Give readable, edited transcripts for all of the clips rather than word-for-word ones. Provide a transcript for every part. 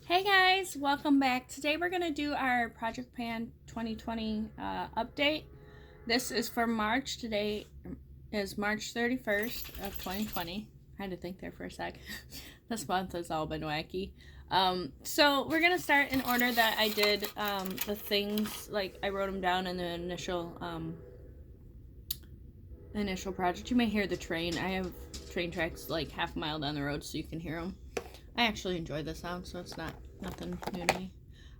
Hey guys, welcome back. Today we're going to do our Project Pan 2020 update. This is for March. Today is March 31st of 2020. I had to think there for a sec. This month has all been wacky. So we're going to start in order that I did the things, like I wrote them down in the initial project. You may hear the train. I have train tracks like half a mile down the road so you can hear them. I actually enjoy the sound, so it's nothing new to me.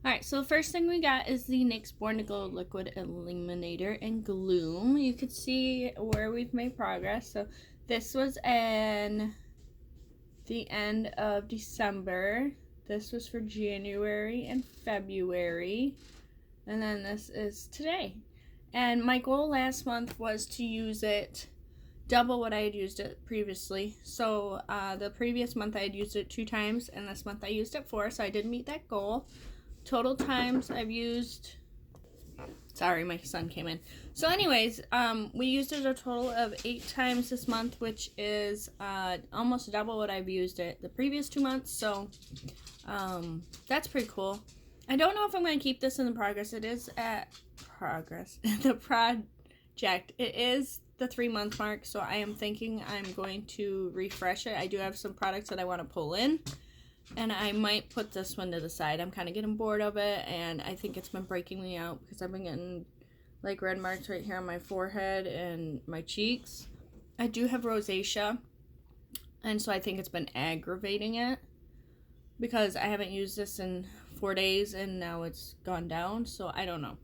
Alright, so the first thing we got is the NYX Born to Glow Liquid Illuminator in Gloom. You can see where we've made progress. So this was in the end of December. This was for January and February. And then this is today. And my goal last month was to use it double what I had used it previously. So the previous month I had used it 2 times, and this month I used it 4, so I did meet that goal. Total times I've used, sorry, my son came in. So anyways, we used it a total of 8 times this month, which is almost double what I've used it the previous 2 months. So that's pretty cool. I don't know if I'm going to keep this in the progress. It is at progress. The project. It is the 3-month mark, so I am thinking I'm going to refresh it. I do have some products that I want to pull in, and I might put this one to the side. I'm kind of getting bored of it, and I think it's been breaking me out because I've been getting like red marks right here on my forehead and my cheeks. I do have rosacea, and so I think it's been aggravating it because I haven't used this in 4 days and now it's gone down, so I don't know.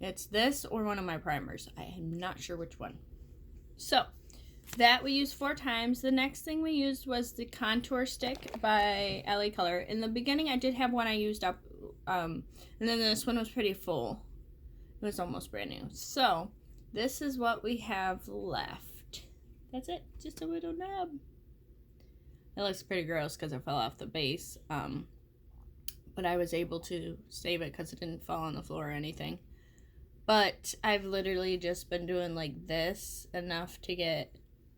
It's this or one of my primers. I am not sure which one. So, that we used 4 times. The next thing we used was the contour stick by LA Color. In the beginning, I did have one I used up, and then this one was pretty full. It was almost brand new. So, this is what we have left. That's it. Just a little nub. It looks pretty gross because it fell off the base, but I was able to save it because it didn't fall on the floor or anything. But I've literally just been doing like this enough to get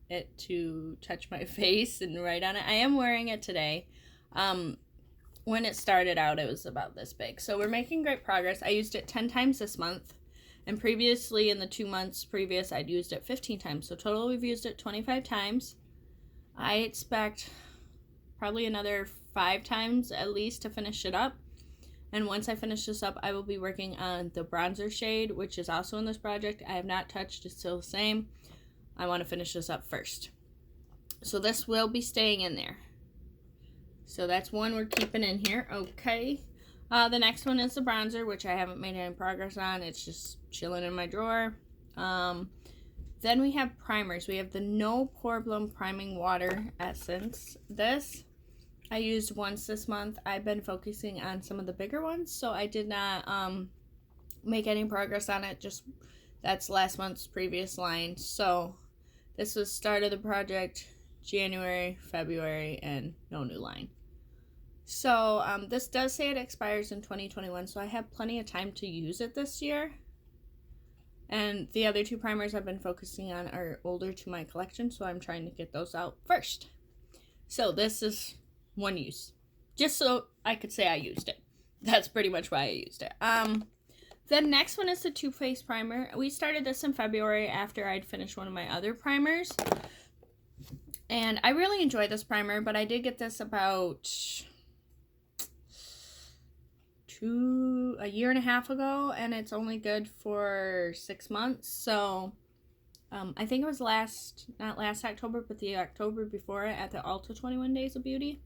it to touch my face and write on it. I am wearing it today. When it started out, it was about this big. So we're making great progress. I used it 10 times this month. And previously, in the 2 months previous, I'd used it 15 times. So total, we've used it 25 times. I expect probably another 5 times at least to finish it up. And once I finish this up, I will be working on the bronzer shade, which is also in this project. I have not touched, it's still the same. I want to finish this up first. So this will be staying in there. So that's one we're keeping in here. Okay. The next one is the bronzer, which I haven't made any progress on. It's just chilling in my drawer. Then we have primers. We have the No Problem Priming Water Essence. This I used once this month. I've been focusing on some of the bigger ones, so I did not make any progress on it. Just that's last month's previous line. So this was start of the project, January, February, and no new line. So this does say it expires in 2021, so I have plenty of time to use it this year. And the other 2 primers I've been focusing on are older to my collection, so I'm trying to get those out first. So this is one use, just so I could say I used it. That's pretty much why I used it. The next one is the Too Faced primer. We started this in February after I'd finished one of my other primers, and I really enjoy this primer, but I did get this about a year and a half ago, and it's only good for 6 months. So I think it was not last October, but the October before it at the Ulta 21 Days of Beauty.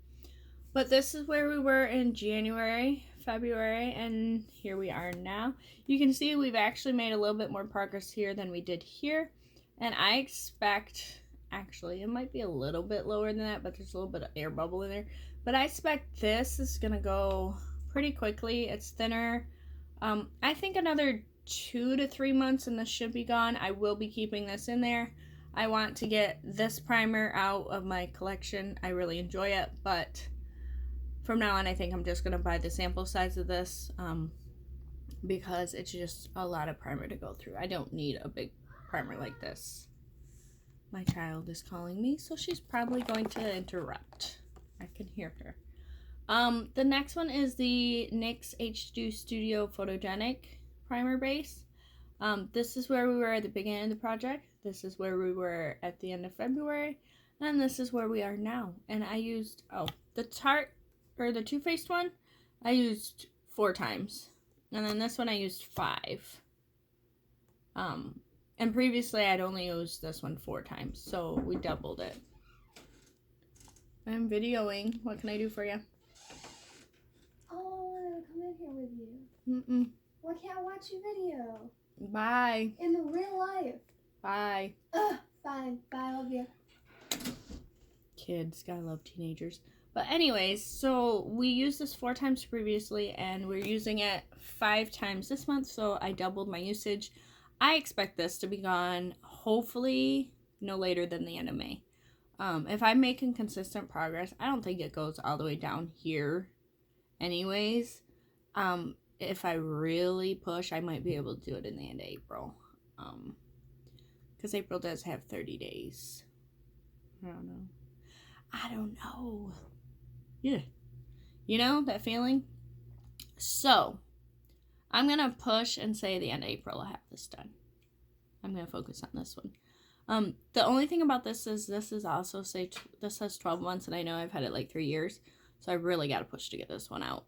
But this is where we were in January, February, and here we are now. You can see we've actually made a little bit more progress here than we did here. And I expect, actually, it might be a little bit lower than that, but there's a little bit of air bubble in there. But I expect this is going to go pretty quickly. It's thinner. I think another 2 to 3 months and this should be gone. I will be keeping this in there. I want to get this primer out of my collection. I really enjoy it, but from now on, I think I'm just going to buy the sample size of this because it's just a lot of primer to go through. I don't need a big primer like this. My child is calling me, so she's probably going to interrupt. I can hear her. The next one is the NYX H2 Studio Photogenic Primer Base. This is where we were at the beginning of the project. This is where we were at the end of February. And this is where we are now. And I used, the Too Faced one, I used 4 times. And then this one I used 5. And previously I'd only used this one 4 times. So we doubled it. I'm videoing. What can I do for you? Oh, I want to come in here with you. Mm-mm. Why can't I watch your video? Bye. In the real life. Bye. Fine. Bye, love you. Kids, gotta love teenagers. But anyways, so we used this 4 times previously, and we're using it 5 times this month, so I doubled my usage. I expect this to be gone, hopefully, no later than the end of May. If I'm making consistent progress, I don't think it goes all the way down here anyways. If I really push, I might be able to do it in the end of April. Because April does have 30 days. I don't know. Yeah. You know, that feeling? So, I'm going to push and say the end of April I'll have this done. I'm going to focus on this one. The only thing about this is also, this says 12 months, and I know I've had it like 3 years. So I really got to push to get this one out.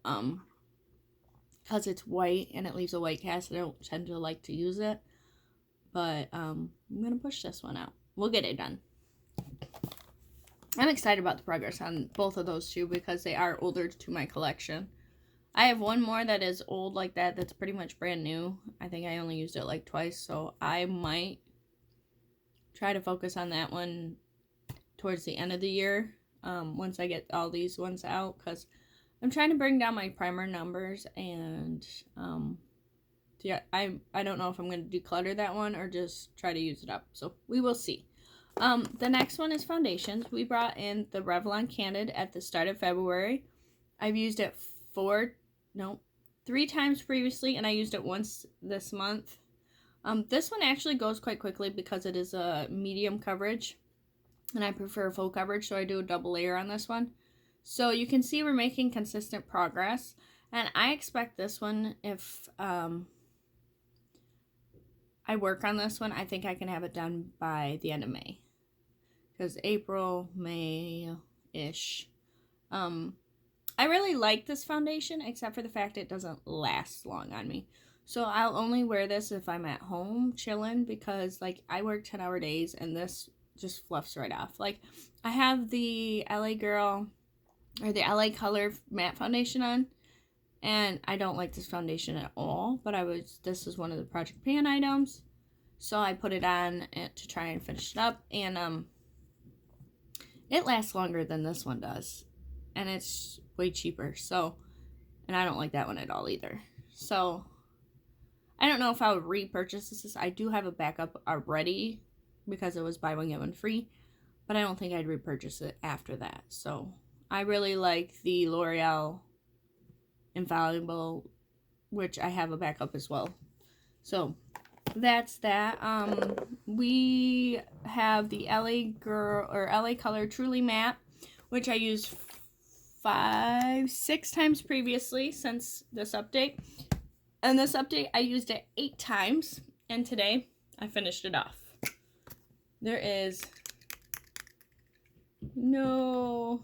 Because it's white and it leaves a white cast. I don't tend to like to use it. But I'm going to push this one out. We'll get it done. I'm excited about the progress on both of those two because they are older to my collection. I have one more that is old like that that's pretty much brand new. I think I only used it like twice. So I might try to focus on that one towards the end of the year. Once I get all these ones out, because I'm trying to bring down my primer numbers, and yeah, I don't know if I'm going to declutter that one or just try to use it up, so we will see. The next one is foundations. We brought in the Revlon Candid at the start of February. I've used it 3 times previously, and I used it once this month. This one actually goes quite quickly because it is a medium coverage. And I prefer full coverage, so I do a double layer on this one. So you can see we're making consistent progress. And I expect this one, if I work on this one, I think I can have it done by the end of May. Because April, May-ish. I really like this foundation, except for the fact it doesn't last long on me. So I'll only wear this if I'm at home chilling, because like I work 10-hour days and this just fluffs right off. Like, I have the LA Girl or the LA Color matte foundation on, and I don't like this foundation at all, but this is one of the Project Pan items, so I put it on to try and finish it up, and it lasts longer than this one does, and it's way cheaper, so, and I don't like that one at all either. So I don't know if I would repurchase this. I do have a backup already, because it was buy one get one free, but I don't think I'd repurchase it after that. So I really like the L'Oreal Infallible, which I have a backup as well. So that's that. We have the LA Girl or LA Color Truly Matte, which I used 6 times previously since this update. And this update I used it 8 times, and today I finished it off. There is no,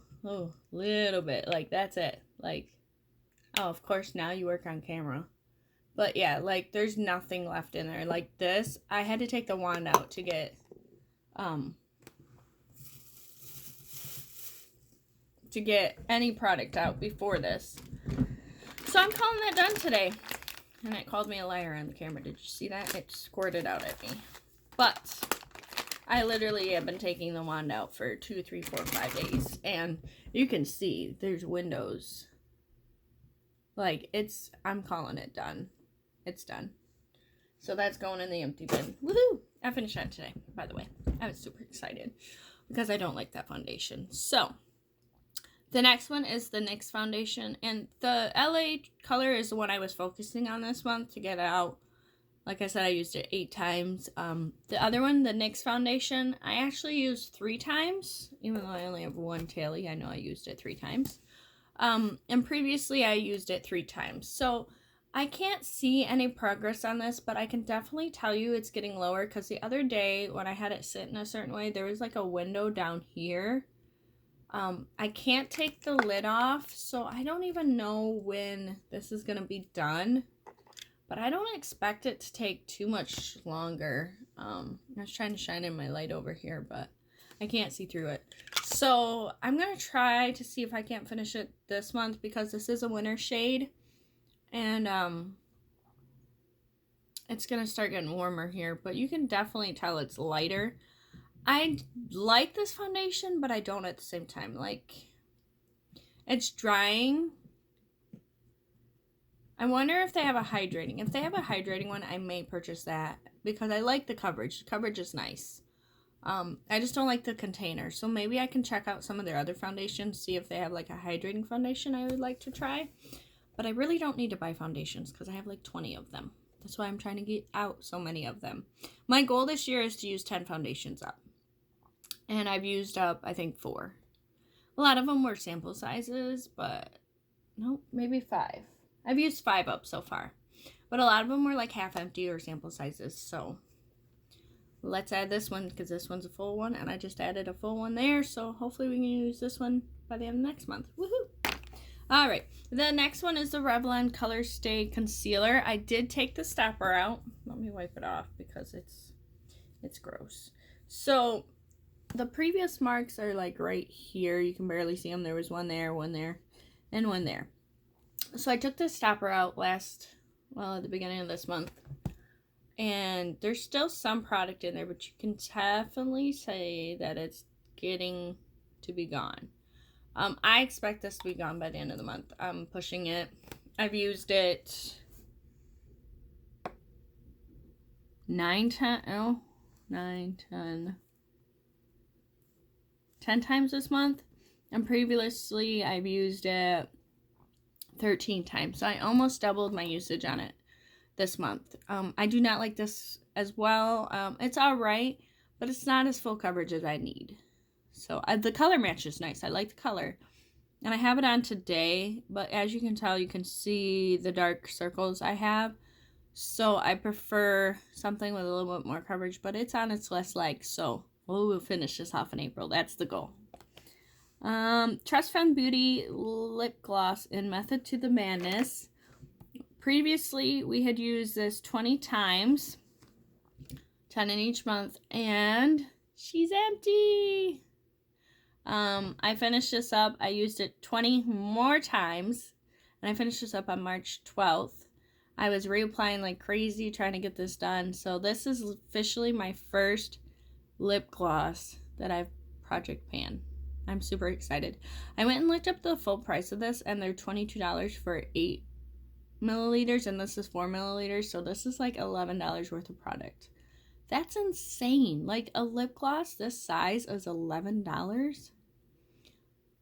little bit, like that's it. Like, oh, of course now you work on camera. But yeah, like there's nothing left in there. Like this, I had to take the wand out to get any product out before this. So I'm calling that done today. And it called me a liar on the camera. Did you see that? It squirted out at me. But I literally have been taking the wand out for 2, 3, 4, 5 days. And you can see there's windows. Like, I'm calling it done. It's done. So that's going in the empty bin. Woohoo! I finished that today, by the way. I was super excited because I don't like that foundation. So the next one is the NYX foundation. And the LA Color is the one I was focusing on this month to get out. Like I said, I used it 8 times. The other one, the NYX foundation, I actually used 3 times. Even though I only have one tailie, I know I used it 3 times. And previously I used it 3 times. So I can't see any progress on this, but I can definitely tell you it's getting lower, because the other day when I had it sit in a certain way, there was like a window down here. I can't take the lid off, so I don't even know when this is going to be done, but I don't expect it to take too much longer. I was trying to shine in my light over here, but I can't see through it. So I'm going to try to see if I can't finish it this month, because this is a winter shade. And it's going to start getting warmer here, but you can definitely tell it's lighter. I like this foundation, but I don't at the same time. Like, it's drying. I wonder if they have a hydrating. If they have a hydrating one, I may purchase that, because I like the coverage. The coverage is nice. I just don't like the container. So maybe I can check out some of their other foundations, see if they have like a hydrating foundation I would like to try. But I really don't need to buy foundations, because I have like 20 of them. That's why I'm trying to get out so many of them. My goal this year is to use 10 foundations up. And I've used up, I think, 4. A lot of them were sample sizes, but no, maybe 5. I've used 5 up so far. But a lot of them were like half empty or sample sizes. So let's add this one, because this one's a full one. And I just added a full one there. So hopefully we can use this one by the end of next month. Woohoo! All right, the next one is the Revlon Color Stay Concealer. I did take the stopper out. Let me wipe it off, because it's gross. So the previous marks are like right here. You can barely see them. There was one there, and one there. So I took the stopper out at the beginning of this month. And there's still some product in there, but you can definitely say that it's getting to be gone. I expect this to be gone by the end of the month. I'm pushing it. I've used it 10 times this month. And previously I've used it 13 times. So I almost doubled my usage on it this month. I do not like this as well. It's alright, but it's not as full coverage as I need. So the color match is nice. I like the color. And I have it on today, but as you can tell, you can see the dark circles I have. So I prefer something with a little bit more coverage, but it's on its last leg. So we'll finish this off in April. That's the goal. Trust Fund Beauty Lip Gloss in Method to the Madness. Previously, we had used this 20 times, 10 in each month, and she's empty. I finished this up. I used it 20 more times, and I finished this up on March 12th. I was reapplying like crazy trying to get this done. So this is officially my first lip gloss that I've project pan. I'm super excited. I went and looked up the full price of this, and they're $22 for 8 milliliters, and this is 4 milliliters. So this is like $11 worth of product. That's insane. Like, a lip gloss this size is $11.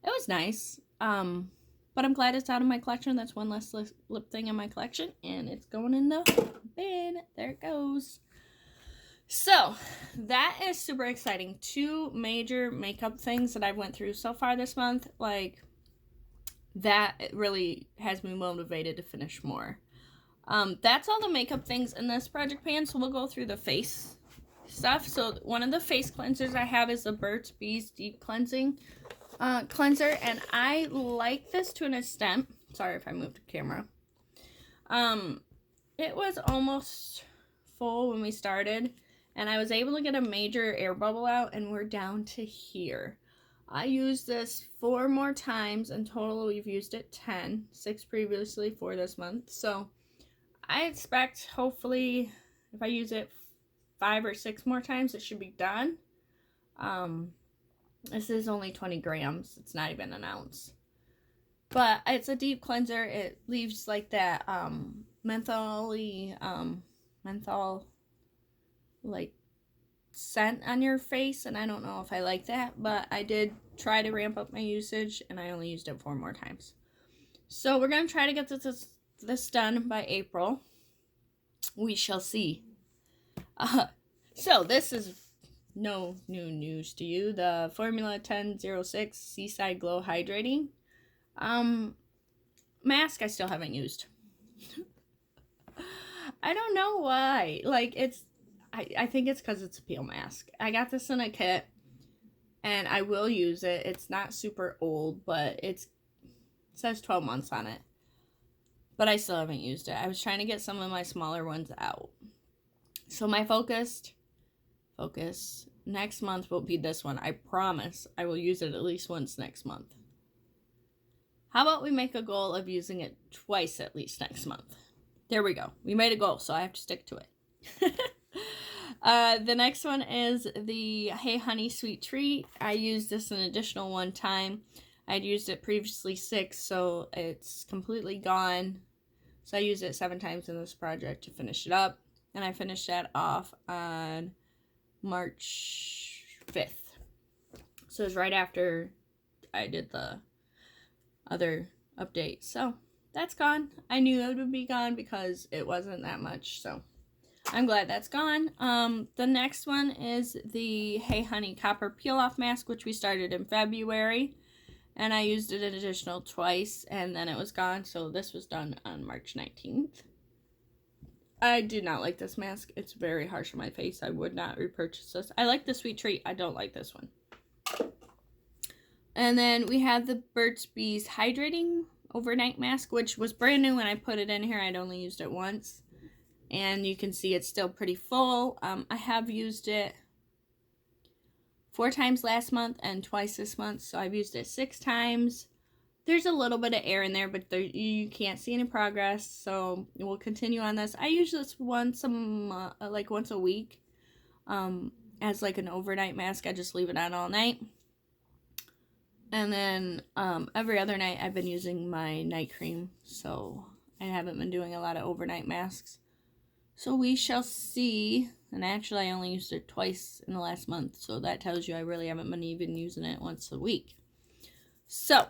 It was nice. But I'm glad it's out of my collection. That's one less lip thing in my collection, and it's going in the bin. There it goes. So that is super exciting. 2 major makeup things that I've went through so far this month. Like, that really has me motivated to finish more. That's all the makeup things in this project pan. So we'll go through the face stuff. So one of the face cleansers I have is the Burt's Bees Deep Cleansing cleanser, and I like this to an extent. Sorry if I moved the camera. It was almost full when we started, and I was able to get a major air bubble out, and we're down to here. I used this 4 more times. In total, we've used it 10. 6 previously, 4 this month. So I expect, hopefully, if I use it 5 or 6 more times, it should be done. This is only 20 grams. It's not even an ounce. But it's a deep cleanser. It leaves like that menthol like scent on your face, and I don't know if I like that, but I did try to ramp up my usage, and I only used it 4 more times. So we're going to try to get this done by April. We shall see. So this is no new news to you. The Formula 1006 Seaside Glow Hydrating. Mask I still haven't used. I don't know why. Like, I think it's because it's a peel mask. I got this in a kit, and I will use it. It's not super old, but it says 12 months on it. But I still haven't used it. I was trying to get some of my smaller ones out. So my focus next month will be this one. I promise I will use it at least once next month. How about we make a goal of using it twice at least next month? There we go. We made a goal, so I have to stick to it. The next one is the Hey Honey Sweet Treat. I used this an additional one time. I'd used it previously 6, so it's completely gone. So I used it 7 times in this project to finish it up. And I finished that off on March 5th. So it was right after I did the other update. So that's gone. I knew it would be gone because it wasn't that much. So I'm glad that's gone. The next one is the Hey Honey Copper Peel Off Mask, which we started in February. And I used it an additional twice, and then it was gone. So this was done on March 19th. I do not like this mask. It's very harsh on my face. I would not repurchase this. I like the Sweet Treat. I don't like this one. And then we have the Burt's Bees Hydrating Overnight Mask, which was brand new when I put it in here. I'd only used it once. And you can see it's still pretty full. I have used it 4 times last month and twice this month. So I've used it 6 times. There's a little bit of air in there, but you can't see any progress. So we'll continue on this. I use this once a week as like an overnight mask. I just leave it on all night. And then every other night I've been using my night cream. So I haven't been doing a lot of overnight masks. So we shall see. And actually I only used it twice in the last month. So that tells you I really haven't been even using it once a week. So,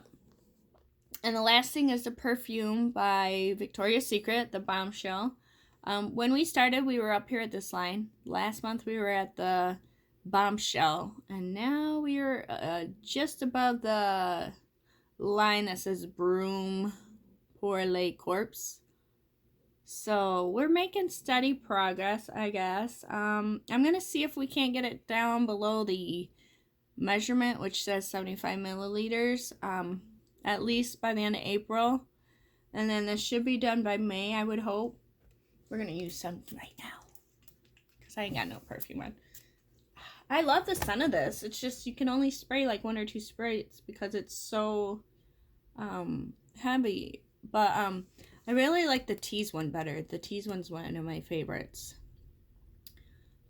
and the last thing is the perfume by Victoria's Secret, the Bombshell. When we started, we were up here at this line. Last month we were at the Bombshell. And now we are just above the line that says Broom Pour Le Corpse. So we're making steady progress, I guess. I'm going to see if we can't get it down below the measurement, which says 75 milliliters, at least by the end of April. And then this should be done by May, I would hope. We're going to use some right now because I ain't got no perfume on. I love the scent of this. It's just you can only spray like 1 or 2 sprays because it's so heavy. But I really like the Tease one better. The Tease one's one of my favorites.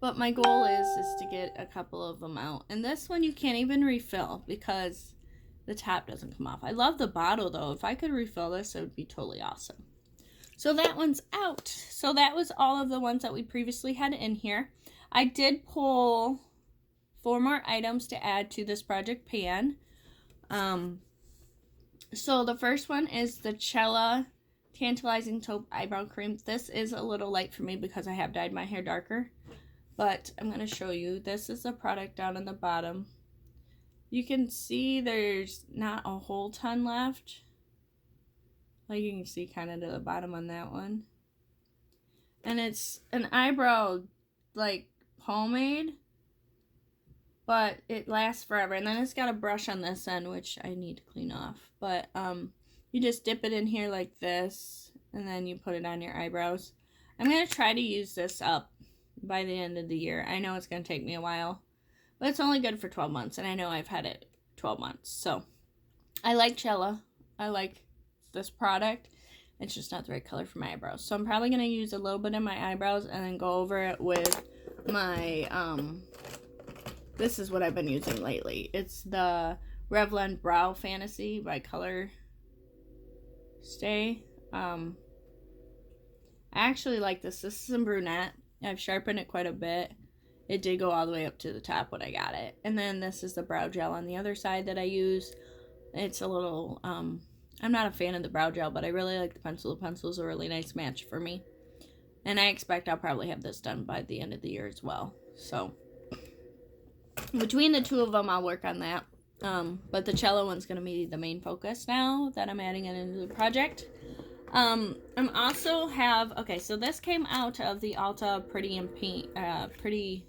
But my goal is to get a couple of them out. And this one you can't even refill because the top doesn't come off. I love the bottle though. If I could refill this, it would be totally awesome. So that one's out. So that was all of the ones that we previously had in here. I did pull 4 more items to add to this project pan. So the first one is the Cella Tantalizing Taupe Eyebrow Cream. This is a little light for me because I have dyed my hair darker. But I'm going to show you. This is the product down on the bottom. You can see there's not a whole ton left. Like you can see kind of to the bottom on that one. And it's an eyebrow like pomade. But it lasts forever. And then it's got a brush on this end, which I need to clean off. But you just dip it in here like this. And then you put it on your eyebrows. I'm going to try to use this up by the end of the year. I know it's going to take me a while. But it's only good for 12 months. And I know I've had it 12 months. So I like Cella. I like this product. It's just not the right color for my eyebrows. So I'm probably going to use a little bit in my eyebrows. And then go over it with my... this is what I've been using lately. It's the Revlon Brow Fantasy by Color Stay. I actually like this. This is in brunette. I've sharpened it quite a bit. It did go all the way up to the top when I got it. And then this is the brow gel on the other side that I use. It's a little, I'm not a fan of the brow gel, but I really like the pencil. The pencil's a really nice match for me. And I expect I'll probably have this done by the end of the year as well. So between the two of them, I'll work on that. But the cello one's going to be the main focus now that I'm adding it into the project. I'm also have, okay, so this came out of the Ulta Pretty in Pink, Pretty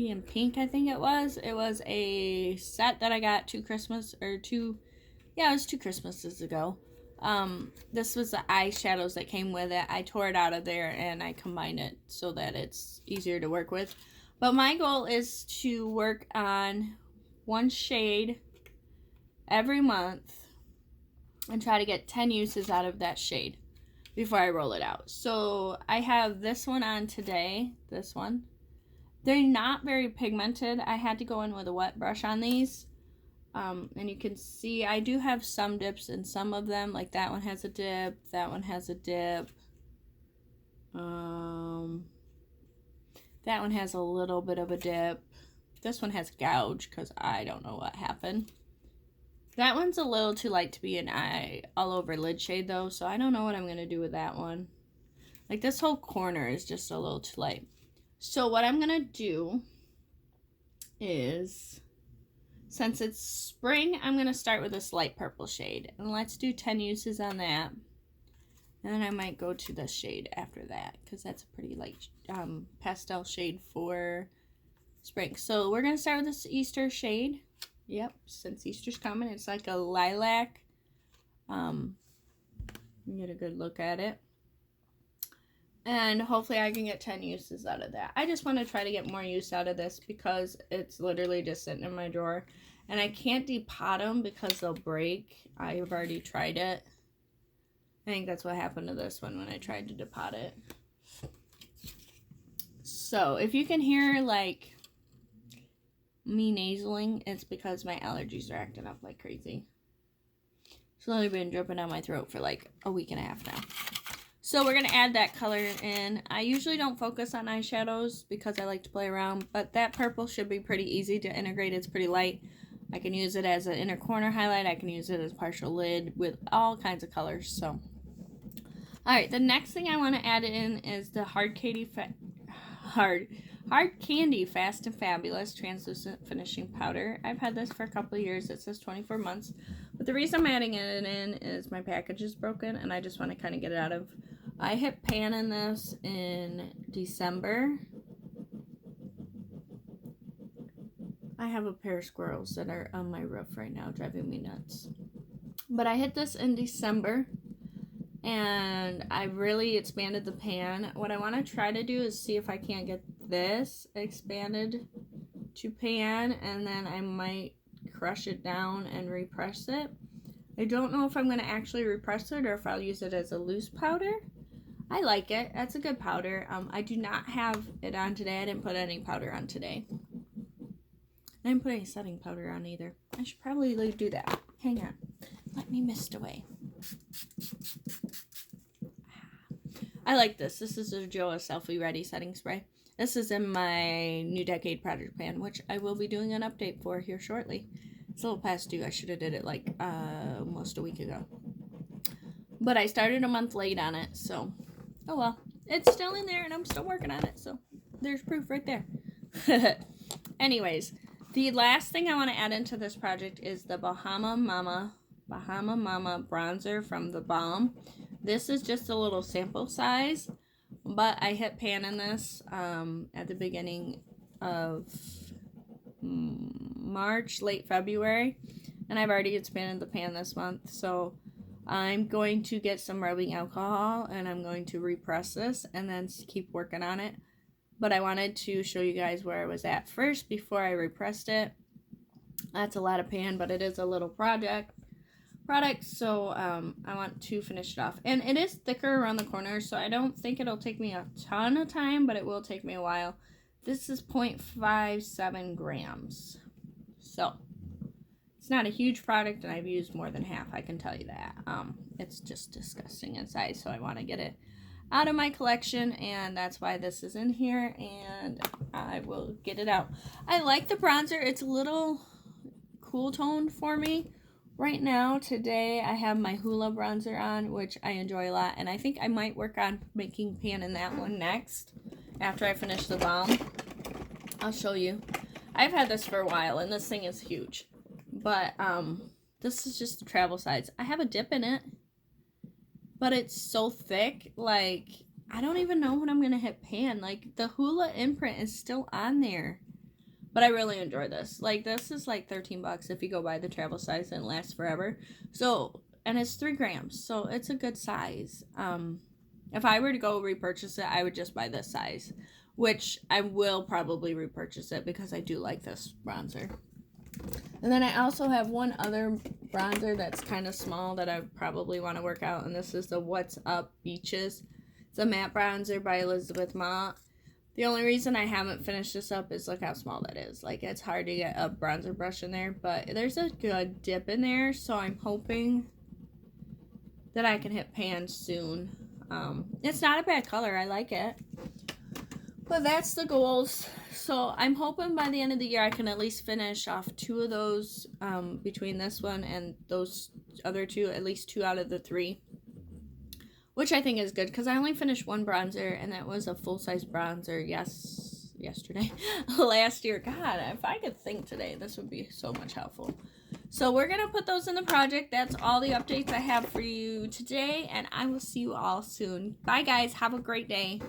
in Pink, I think it was. It was a set that I got it was 2 Christmases ago. This was the eyeshadows that came with it. I tore it out of there and I combined it so that it's easier to work with. But my goal is to work on one shade every month and try to get 10 uses out of that shade before I roll it out. So I have this one on today, this one. They're not very pigmented. I had to go in with a wet brush on these. And you can see I do have some dips in some of them. Like that one has a dip. That one has a dip. That one has a little bit of a dip. This one has gouge because I don't know what happened. That one's a little too light to be an eye all over lid shade though. So I don't know what I'm going to do with that one. Like this whole corner is just a little too light. So what I'm going to do is, since it's spring, I'm going to start with this light purple shade. And let's do 10 uses on that. And then I might go to this shade after that, because that's a pretty light pastel shade for spring. So we're going to start with this Easter shade. Yep, since Easter's coming, it's like a lilac. Get a good look at it. And hopefully I can get 10 uses out of that. I just want to try to get more use out of this because it's literally just sitting in my drawer. And I can't depot them because they'll break. I have already tried it. I think that's what happened to this one when I tried to depot it. So if you can hear like me nasaling, it's because my allergies are acting up like crazy. It's only been dripping down my throat for like a week and a half now. So we're going to add that color in. I usually don't focus on eyeshadows because I like to play around, but that purple should be pretty easy to integrate. It's pretty light. I can use it as an inner corner highlight. I can use it as partial lid with all kinds of colors. So, all right, the next thing I want to add in is the Hard Candy Fast and Fabulous Translucent Finishing Powder. I've had this for a couple of years. It says 24 months. But the reason I'm adding it in is my package is broken and I just want to kind of get it out of. I hit pan in this in December. I have a pair of squirrels that are on my roof right now driving me nuts. But I hit this in December and I really expanded the pan. What I want to try to do is see if I can't get this expanded to pan, and then I might crush it down and repress it. I don't know if I'm going to actually repress it or if I'll use it as a loose powder. I like it. That's a good powder. I do not have it on today. I didn't put any powder on today. I didn't put any setting powder on either. I should probably do that. Hang on. Let me mist away. I like this. This is a Joa Selfie Ready setting spray. This is in my New Decade project pan, which I will be doing an update for here shortly. It's a little past due. I should have did it like almost a week ago. But I started a month late on it, so oh well. It's still in there and I'm still working on it, so there's proof right there. Anyways, the last thing I want to add into this project is the Bahama Mama bronzer from The Balm. This is just a little sample size, but I hit pan in this at the beginning of March, late February, and I've already expanded the pan this month, so I'm going to get some rubbing alcohol and I'm going to repress this and then keep working on it. But I wanted to show you guys where I was at first before I repressed it. That's a lot of pan, but it is a little product, so I want to finish it off. And it is thicker around the corner, so I don't think it'll take me a ton of time, but it will take me a while. This is 0.57 grams. So it's not a huge product, and I've used more than half, I can tell you that. It's just disgusting in size, so I want to get it out of my collection, and that's why this is in here, and I will get it out. I like the bronzer. It's a little cool toned for me. Right now, today, I have my Hoola bronzer on, which I enjoy a lot, and I think I might work on making pan in that one next, after I finish the Balm. I'll show you. I've had this for a while, and this thing is huge. But, this is just the travel size. I have a dip in it, but it's so thick, like, I don't even know when I'm going to hit pan. Like, the Hula imprint is still on there. But I really enjoy this. Like, this is like $13 if you go buy the travel size, and it lasts forever. So, and it's 3 grams, so it's a good size. If I were to go repurchase it, I would just buy this size, which I will probably repurchase it because I do like this bronzer. And then I also have one other bronzer that's kind of small that I probably want to work out, and this is the What's Up Beaches. It's a matte bronzer by Elizabeth Mott. The only reason I haven't finished this up is look how small that is. Like, it's hard to get a bronzer brush in there, but there's a good dip in there, so I'm hoping that I can hit pan soon. It's not a bad color. I like it. But that's the goals. So I'm hoping by the end of the year I can at least finish off 2 of those between this one and those other 2, at least 2 out of the 3. Which I think is good because I only finished 1 bronzer, and that was a full-size bronzer yesterday. Last year. God, if I could think today, this would be so much helpful. So we're going to put those in the project. That's all the updates I have for you today, and I will see you all soon. Bye, guys. Have a great day.